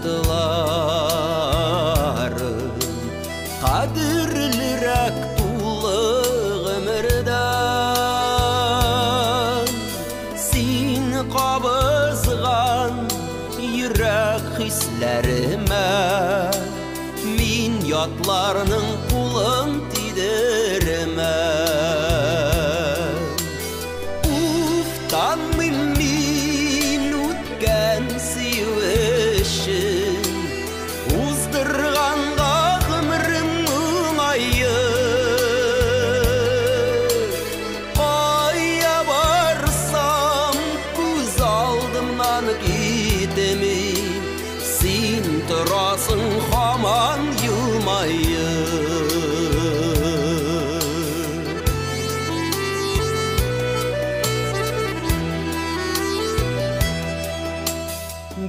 шаттыларым, қадірлірәк тулы ғұмырдан. Сен қабызған йөрәк хисләремә, мин ятларның кулын тидермә. Уфтанмыйм мин үткән сөешен, уздырганга гомрем уңайы. Кая барсам күз алдымнан китми, син торасың һаман елмайып.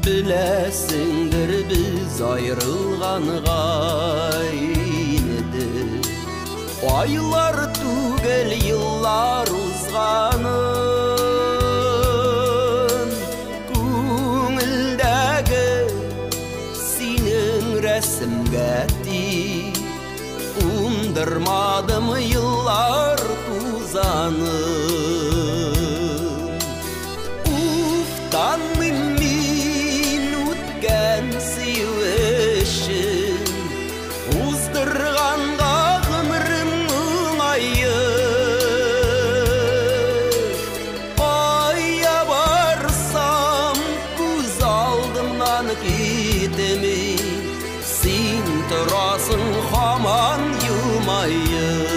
Біләсіңдір біз айрылғанға инде, айлар түгел йыллар узганын. Күңелдәге синең рәсемгә тип, ундырмадым йыллар тузанын. Уфтанмыйм мин үткән сөешен, уздырганга гомрем уңайы. Кая барсам күз алдымнан китми, син торасың һаман елмайып.